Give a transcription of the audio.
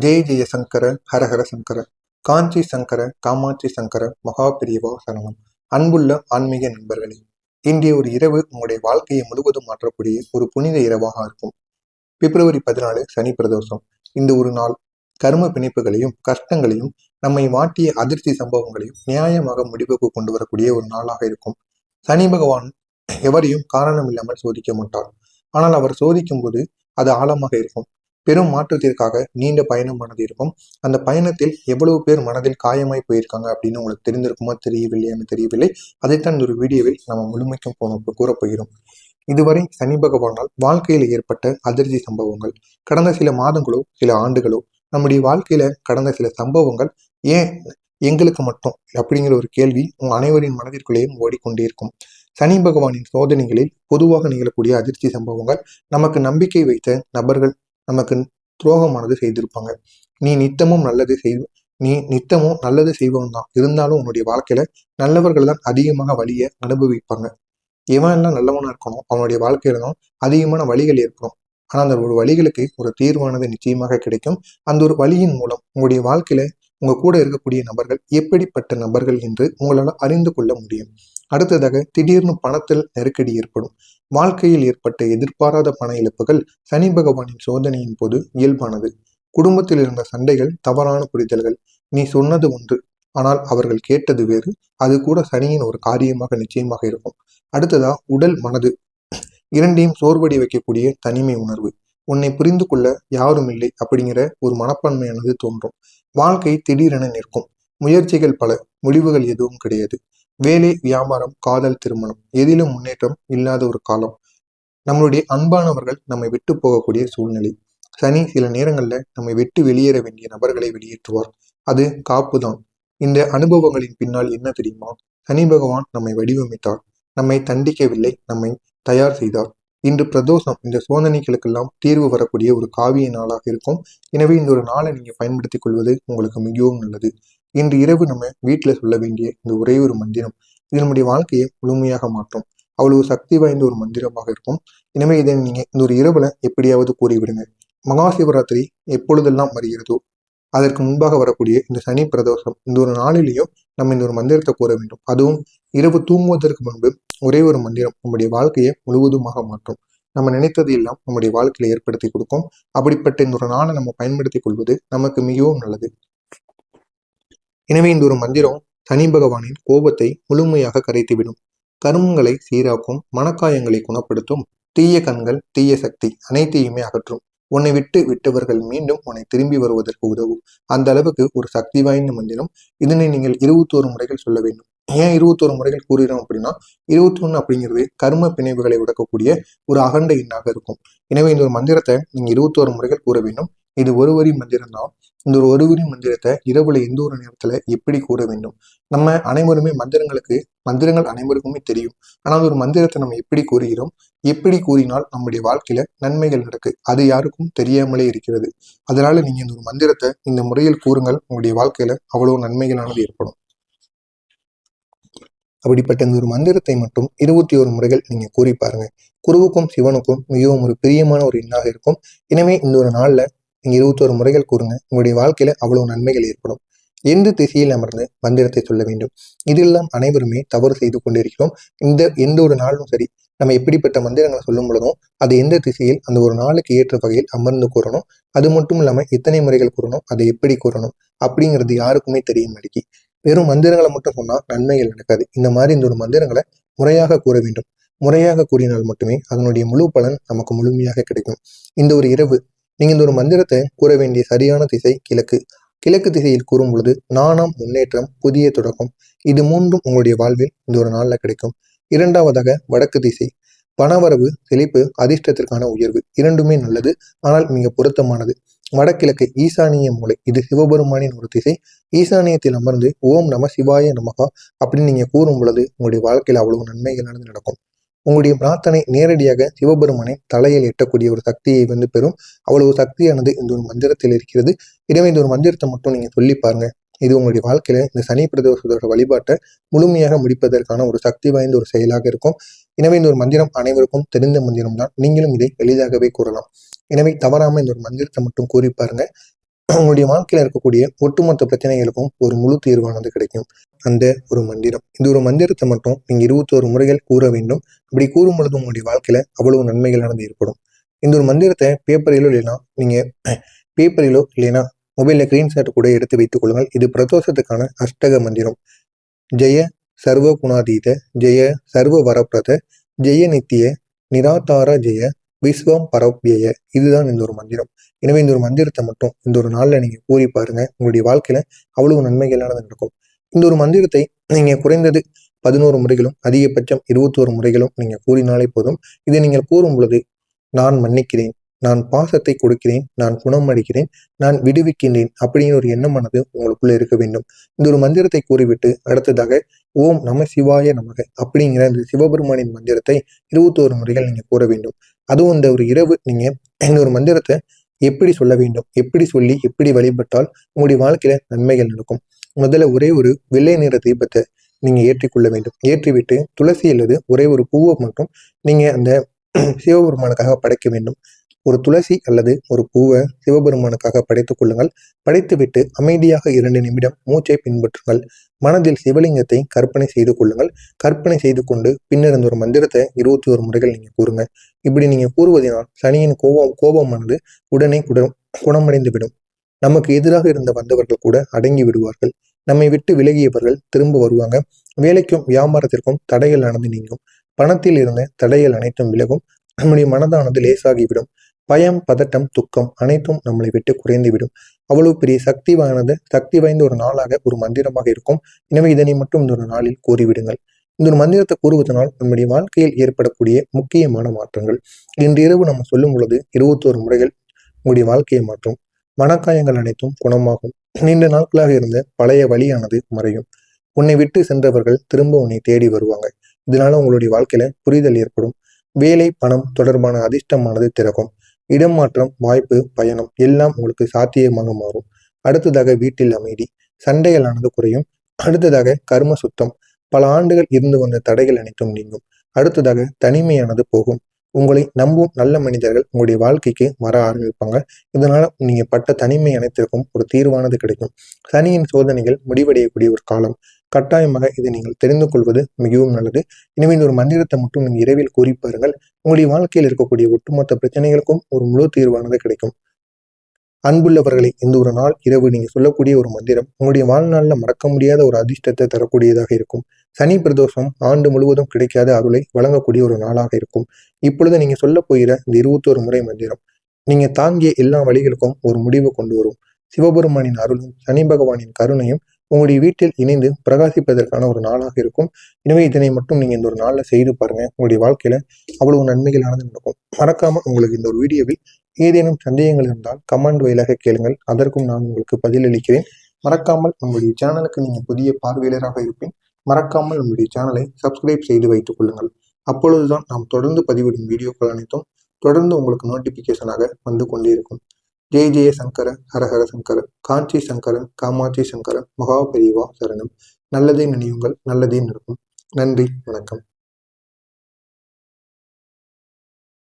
ஜெய ஜெய சங்கர ஹரஹர சங்கர காஞ்சி சங்கர காமாட்சி சங்கர மகா பிரிவா சரணம். அன்புள்ள ஆன்மீக நண்பர்களே, இன்றைய ஒரு இரவு உங்களுடைய வாழ்க்கையை முழுவதும் மாற்றக்கூடிய ஒரு புனித இரவாக இருக்கும். பிப்ரவரி 14 சனி பிரதோஷம். இந்த ஒரு நாள் கர்ம பிணைப்புகளையும் கஷ்டங்களையும் நம்மை வாட்டிய அதிர்ச்சி சம்பவங்களையும் நியாயமாக முடிவுக்கு கொண்டு வரக்கூடிய ஒரு நாளாக இருக்கும். சனி பகவான் எவரையும் காரணம் இல்லாமல் சோதிக்க மாட்டார். ஆனால் அவர் சோதிக்கும் போது அது ஆழமாக இருக்கும். பெரும் மாற்றத்திற்காக நீண்ட பயணமானது இருக்கும். அந்த பயணத்தில் எவ்வளவு பேர் மனதில் காயமாய் போயிருக்காங்க அப்படின்னு உங்களுக்கு தெரிந்திருக்குமா தெரியவில்லையான்னு தெரியவில்லை. அதைத்தான் இந்த ஒரு வீடியோவில் நம்ம முழுமைக்கும் கூறப்போகிறோம். இதுவரை சனி பகவானால் வாழ்க்கையில் ஏற்பட்ட அதிர்ச்சி சம்பவங்கள், கடந்த சில மாதங்களோ சில ஆண்டுகளோ நம்முடைய வாழ்க்கையில கடந்த சில சம்பவங்கள் ஏன் எங்களுக்கு மட்டும் அப்படிங்கிற ஒரு கேள்வி உங்க அனைவரின் மனதிற்குள்ளேயும் ஓடிக்கொண்டே இருக்கும். சனி பகவானின் சோதனைகளில் பொதுவாக நிகழக்கூடிய அதிர்ச்சி சம்பவங்கள் நமக்கு நம்பிக்கை வைத்த நபர்கள் நமக்கு துரோகமானது செய்திருப்பாங்க. நீ நித்தமும் நல்லது செய்வன் தான், இருந்தாலும் உன்னுடைய வாழ்க்கையில நல்லவர்கள் தான் அதிகமாக வழியை அனுபவிப்பாங்க. எவன் எல்லாம் நல்லவனா இருக்கணும் அவனுடைய வாழ்க்கையில தான் அதிகமான வழிகள் ஏற்படும். ஆனா அந்த ஒரு வழிகளுக்கு ஒரு தீர்வானது நிச்சயமாக கிடைக்கும். அந்த ஒரு வழியின் மூலம் உங்களுடைய வாழ்க்கையில உங்க கூட இருக்கக்கூடிய நபர்கள் எப்படிப்பட்ட நபர்கள் என்று உங்களால் அறிந்து கொள்ள முடியும். அடுத்ததாக திடீர்னு பணத்தில் நெருக்கடி ஏற்படும். வாழ்க்கையில் ஏற்பட்ட எதிர்பாராத பண இழப்புகள் சனி பகவானின் சோதனையின் போது இயல்பானது. குடும்பத்தில் இருந்த சண்டைகள், தவறான புரிதல்கள், நீ சொன்னது ஒன்று ஆனால் அவர்கள் கேட்டது வேறு, அது கூட சனியின் ஒரு காரியமாக நிச்சயமாக இருக்கும். அடுத்ததா உடல் மனது இரண்டையும் சோர்வடி வைக்கக்கூடிய தனிமை உணர்வு, உன்னை புரிந்து கொள்ள யாரும் இல்லை அப்படிங்கிற ஒரு மனப்பான்மையானது தோன்றும். வாழ்க்கை திடீரென நிற்கும். முயற்சிகள் பல, முடிவுகள் எதுவும் கிடையாது. வேலை, வியாபாரம், காதல், திருமணம் எதிலும் முன்னேற்றம் இல்லாத ஒரு காலம். நம்மளுடைய அன்பானவர்கள் நம்மை விட்டு போகக்கூடிய சூழ்நிலை. சனி சில நேரங்கள்ல நம்மை விட்டு வெளியேற வேண்டிய நபர்களை வெளியேற்றுவார். அது காப்பு தான். இந்த அனுபவங்களின் பின்னால் என்ன தெரியுமா? சனி பகவான் நம்மை வடிவமைத்தார், நம்மை தண்டிக்கவில்லை, நம்மை தயார் செய்தார். இன்று பிரதோஷம். இந்த சோதனைகளுக்கெல்லாம் தீர்வு வரக்கூடிய ஒரு காவிய நாளாக இருக்கும். எனவே இந்த ஒரு நாளை நீங்க பயன்படுத்திக் கொள்வது உங்களுக்கு மிகவும் நல்லது. இன்று இரவு நம்ம வீட்டுல சொல்ல வேண்டிய இந்த ஒரே ஒரு மந்திரம் இது நம்முடைய வாழ்க்கையை முழுமையாக மாற்றும். அவ்வளவு சக்தி வாய்ந்த ஒரு மந்திரமாக இருக்கும். எனவே இதை நீங்க இந்த ஒரு இரவுல எப்படியாவது கூறிவிடுங்க. மகா சிவராத்திரி எப்பொழுதெல்லாம் வருகிறதோ அதற்கு முன்பாக வரக்கூடிய இந்த சனி பிரதோஷம், இந்த ஒரு நாளிலேயும் நம்ம இந்த ஒரு மந்திரத்தை கூற வேண்டும். அதுவும் இரவு தூங்குவதற்கு முன்பு ஒரே ஒரு மந்திரம் நம்முடைய வாழ்க்கையை முழுவதுமாக மாற்றும். நம்ம நினைத்தது எல்லாம் நம்முடைய வாழ்க்கையில ஏற்படுத்தி கொடுக்கும். அப்படிப்பட்ட இந்த ஒரு நாளை நம்ம பயன்படுத்திக் கொள்வது நமக்கு மிகவும் நல்லது. எனவே இந்த ஒரு மந்திரம் சனி பகவானின் கோபத்தை முழுமையாக கரைத்துவிடும், கருமங்களை சீராக்கும், மனக்காயங்களை குணப்படுத்தும், தீய கண்கள், தீய சக்தி அனைத்தையுமே அகற்றும். உன்னை விட்டு விட்டவர்கள் மீண்டும் உன்னை திரும்பி வருவதற்கு உதவும். அந்த அளவுக்கு ஒரு சக்தி வாய்ந்த மந்திரம். இதனை நீங்கள் 21 முறைகள் சொல்ல வேண்டும். ஏன் 21 முறைகள் கூறுகிறோம் அப்படின்னா, 21 அப்படிங்கிறது கர்ம பிணைவுகளை உடக்கக்கூடிய ஒரு அகண்ட எண்ணாக இருக்கும். எனவே இந்த ஒரு மந்திரத்தை நீங்க 21 முறைகள் கூற வேண்டும். இது ஒரு வரி மந்திரம் தான். இந்த ஒரு வரி மந்திரத்தை இரவுல எந்த ஒரு நேரத்துல எப்படி கூற வேண்டும்? நம்ம அனைவருமே மந்திரங்கள் அனைவருக்குமே தெரியும். ஆனால் ஒரு மந்திரத்தை நம்ம எப்படி கூறுகிறோம், எப்படி கூறினால் நம்முடைய வாழ்க்கையில நன்மைகள் நடக்கு, அது யாருக்கும் தெரியாமலே இருக்கிறது. அதனால நீங்க இந்த ஒரு மந்திரத்தை இந்த முறையில் கூறுங்கள். உங்களுடைய வாழ்க்கையில அவ்வளவு நன்மைகளானது ஏற்படும். அப்படிப்பட்ட இந்த ஒரு மந்திரத்தை மட்டும் 21 முறைகள் நீங்க கூறி பாருங்க. குருவுக்கும் சிவனுக்கும் மிகவும் ஒரு பிரியமான ஒரு எண்ணாக இருக்கும். எனவே இந்த ஒரு நாள்ல நீங்க 21 முறைகள் கூறுங்க. உங்களுடைய வாழ்க்கையில அவ்வளவு நன்மைகள் ஏற்படும். எந்த திசையில் அமர்ந்து மந்திரத்தை சொல்ல வேண்டும்? இதெல்லாம் அனைவருமே தவறு செய்து கொண்டிருக்கிறோம். எந்த ஒரு நாளும் சரி, நம்ம எப்படிப்பட்ட மந்திரங்களை சொல்லும் பொழுதும் அது எந்த திசையில் அந்த ஒரு நாளுக்கு ஏற்ற வகையில் அமர்ந்து கூறணும். அது மட்டும் இல்லாம எத்தனை முறைகள் கூறணும், அதை எப்படி கூறணும் அப்படிங்கிறது யாருக்குமே தெரிய மாட்டேங்கி. வெறும் மந்திரங்களை மட்டும் சொன்னா நன்மைகள் நடக்காது. இந்த மாதிரி இந்த ஒரு மந்திரங்களை முறையாக கூற வேண்டும். முறையாக கூறினால் மட்டுமே அதனுடைய முழு பலன் நமக்கு முழுமையாக கிடைக்கும். இந்த ஒரு இரவு நீங்க இந்த ஒரு மந்திரத்தை கூற வேண்டிய சரியான திசை கிழக்கு. கிழக்கு திசையில் கூறும் பொழுது நாணம், முன்னேற்றம், புதிய தொடக்கம், இது மூன்றும் உங்களுடைய வாழ்வில் இந்த ஒரு நாள்ல கிடைக்கும். இரண்டாவதாக வடக்கு திசை. பணவரவு, செழிப்பு, அதிர்ஷ்டத்திற்கான உயர்வு இரண்டுமே நல்லது, ஆனால் மிக பொருத்தமானது. வடகிழக்கு ஈசானிய மூலை, இது சிவபெருமானின் ஒரு திசை. ஈசானியத்தில் அமர்ந்து ஓம் நம சிவாய நமகா அப்படின்னு நீங்க கூறும் பொழுது உங்களுடைய வாழ்க்கையில் அவ்வளவு நன்மைகள் நடக்கும். உங்களுடைய பிரார்த்தனை நேரடியாக சிவபெருமானை தலையில் எட்டக்கூடிய ஒரு சக்தியை பெறும். அவ்வளவு சக்தியானது இந்த ஒரு மந்திரத்தில் இருக்கிறது. எனவே இந்த ஒரு மந்திரத்தை மட்டும் நீங்க சொல்லி பாருங்க. இது உங்களுடைய வாழ்க்கையில இந்த சனி பிரதோஷத்தோட வழிபாட்டை முழுமையாக முடிப்பதற்கான ஒரு சக்தி வாய்ந்த ஒரு செயலாக இருக்கும். எனவே இந்த ஒரு மந்திரம் அனைவருக்கும் தெரிந்த மந்திரம் தான். நீங்களும் இதை எளிதாகவே கூறலாம். எனவே தவறாம இந்த ஒரு மந்திரத்தை மட்டும் கூறி பாருங்க. உங்களுடைய வாழ்க்கையில இருக்கக்கூடிய ஒட்டுமொத்த பிரச்சனைகளுக்கும் ஒரு முழு தீர்வானது கிடைக்கும். அந்த ஒரு மந்திரம், இந்த ஒரு மந்திரத்தை மட்டும் நீங்க 21 முறைகள் கூற வேண்டும். அப்படி கூறும் பொழுது உங்களுடைய வாழ்க்கையில அவ்வளவு நன்மைகளானது ஏற்படும். இந்த ஒரு மந்திரத்தை பேப்பரிலோ இல்லைன்னா மொபைல்ல ஸ்கிரீன்ஷாட் கூட எடுத்து வைத்துக் கொள்ளுங்கள். இது பிரதோஷத்துக்கான அஷ்டக மந்திரம். ஜெய சர்வ குணாதீத, ஜெய சர்வ வரப்பிரத, ஜெய நித்திய நிராதார, ஜெய விஸ்வம் பரவ்யய. இதுதான் இந்த ஒரு மந்திரம். எனவே இந்த ஒரு மந்திரத்தை மட்டும் இந்த ஒரு நாள்ல நீங்க கூறி பாருங்க. உங்களுடைய வாழ்க்கையில அவ்வளவு நன்மைகளானது நடக்கும். இந்த ஒரு மந்திரத்தை நீங்க குறைந்தது 11 முறைகளும் அதிகபட்சம் 21 முறைகளும் நீங்க கூறினாலே போதும். இதை நீங்கள் கூறும் பொழுது, நான் மன்னிக்கிறேன், நான் பாசத்தை கொடுக்கிறேன், நான் குணமளிக்கிறேன், நான் விடுவிக்கின்றேன் அப்படிங்கிற ஒரு எண்ணமானது உங்களுக்குள்ள இருக்க வேண்டும். இந்த ஒரு மந்திரத்தை கூறிவிட்டு அடுத்ததாக ஓம் நம சிவாய நமக அப்படிங்கிற இந்த சிவபெருமானின் மந்திரத்தை 21 முறைகள் நீங்க கூற வேண்டும். அதுவும் இந்த ஒரு இரவு நீங்க இந்த ஒரு மந்திரத்தை எப்படி சொல்ல வேண்டும், எப்படி சொல்லி எப்படி வழிபட்டால் உங்களுடைய வாழ்க்கையில நன்மைகள் நடக்கும். முதல்ல ஒரே ஒரு வெள்ளை நிற தீபத்தை நீங்க ஏற்றிக்கொள்ள வேண்டும். ஏற்றிவிட்டு துளசி அல்லது ஒரே ஒரு பூவை மட்டும் நீங்க அந்த சிவபெருமானுக்காக படைக்க வேண்டும். ஒரு துளசி அல்லது ஒரு பூவை சிவபெருமானுக்காக படைத்துக் கொள்ளுங்கள். படைத்துவிட்டு அமைதியாக 2 நிமிடம் மூச்சை பின்பற்றுங்கள். மனதில் சிவலிங்கத்தை கற்பனை செய்து கொள்ளுங்கள். கற்பனை செய்து கொண்டு பின்னர் அந்த ஒரு மந்திரத்தை 21 முறைகள் நீங்க கூறுங்க. இப்படி நீங்க கூறுவதனால் சனியின் கோபமானது உடனே குணமடைந்து விடும். நமக்கு எதிராக இருந்த வந்தவர்கள் கூட அடங்கி விடுவார்கள். நம்மை விட்டு விலகியவர்கள் திரும்ப வருவாங்க. வேலைக்கும் வியாபாரத்திற்கும் தடைகள் ஆனது நீங்கும். பணத்தில் இருந்த தடைகள் அனைத்தும் விலகும். நம்முடைய மனதானது லேசாகிவிடும். பயம், பதட்டம், துக்கம் அனைத்தும் நம்மளை விட்டு குறைந்துவிடும். அவ்வளவு பெரிய சக்தி வாய்ந்த ஒரு நாளாக ஒரு மந்திரமாக இருக்கும். எனவே இதனை மட்டும் இந்த ஒரு நாளில் கூறிவிடுங்கள். இந்த ஒரு மந்திரத்தை கூறுவதனால் நம்முடைய வாழ்க்கையில் ஏற்படக்கூடிய முக்கியமான மாற்றங்கள் இன்று இரவு நம்ம சொல்லும் பொழுது 21 முறைகள் உங்களுடைய வாழ்க்கையை மாற்றும். மனக்காயங்கள் அனைத்தும் குணமாகும். நீண்ட நாட்களாக இருந்த பழைய வழியானது மறையும். உன்னை விட்டு சென்றவர்கள் திரும்ப உன்னை தேடி வருவாங்க. இதனால உங்களுடைய வாழ்க்கையில புரிதல் ஏற்படும். வேலை, பணம் தொடர்பான அதிர்ஷ்டமானது திறக்கும். இடம் மாற்றம், வாய்ப்பு, பயணம் எல்லாம் உங்களுக்கு சாத்தியமாக மாறும். அடுத்ததாக வீட்டில் அமைதி, சண்டைகளானது குறையும். அடுத்ததாக கர்ம சுத்தம், பல ஆண்டுகள் இருந்து வந்த தடைகள் அனைத்தும் நீங்கும். அடுத்ததாக தனிமையானது போகும். உங்களை நம்பும் நல்ல மனிதர்கள் உங்களுடைய வாழ்க்கைக்கு வர ஆரம்பிப்பாங்க. இதனால நீங்க பட்ட தனிமை அனைத்திற்கும் ஒரு தீர்வானது கிடைக்கும். சனியின் சோதனைகள் முடிவடையக்கூடிய ஒரு காலம். கட்டாயமாக இதை நீங்கள் தெரிந்து கொள்வது மிகவும் நல்லது. எனவே இந்த ஒரு மந்திரத்தை மட்டும் நீங்கள் இரவில் கூறி பாருங்கள். உங்களுடைய வாழ்க்கையில் இருக்கக்கூடிய ஒட்டுமொத்த பிரச்சனைகளுக்கும் ஒரு முழு தீர்வானது கிடைக்கும். அன்புள்ளவர்களை, இந்த ஒரு நாள் இரவு நீங்க சொல்லக்கூடிய ஒரு மந்திரம் உங்களுடைய வாழ்நாளில் மறக்க முடியாத ஒரு அதிர்ஷ்டத்தை தரக்கூடியதாக இருக்கும். சனி பிரதோஷம் ஆண்டு முழுவதும் கிடைக்காத அருளை வழங்கக்கூடிய ஒரு நாளாக இருக்கும். இப்பொழுது நீங்க சொல்ல போகிற இந்த 21 முறை மந்திரம் நீங்க தாங்கிய எல்லா வழிகளுக்கும் ஒரு முடிவு கொண்டு வரும். சிவபெருமானின் அருளும் சனி பகவானின் கருணையும் உங்களுடைய வீட்டில் இணைந்து பிரகாசிப்பதற்கான ஒரு நாளாக இருக்கும். எனவே இதனை மட்டும் நீங்க இந்த ஒரு நாள்ல செய்து பாருங்க. உங்களுடைய வாழ்க்கையில அவ்வளவு நன்மைகளானது நடக்கும். மறக்காம உங்களுக்கு இந்த ஒரு வீடியோவில் ஏதேனும் சந்தேகங்கள் இருந்தால் கமெண்ட் வாயிலாக கேளுங்கள். அதற்கும் நான் உங்களுக்கு பதிலளிக்கிறேன். மறக்காமல் நம்முடைய சேனலுக்கு நீங்க புதிய பார்வையாளராக இருப்பேன். மறக்காமல் நம்முடைய சேனலை சப்ஸ்கிரைப் செய்து வைத்துக் கொள்ளுங்கள். அப்பொழுதுதான் நாம் தொடர்ந்து பதிவிடும் வீடியோக்கள் அனைத்தும் தொடர்ந்து உங்களுக்கு நோட்டிபிகேஷனாக வந்து கொண்டே இருக்கும். ஜெய ஜெய சங்கர, ஹரஹர சங்கர, காஞ்சி சங்கர, காமாட்சி சங்கர, மகா பெரிவா சரணம். நல்லதே நினையுங்கள், நல்லதே நடக்கும். நன்றி, வணக்கம்.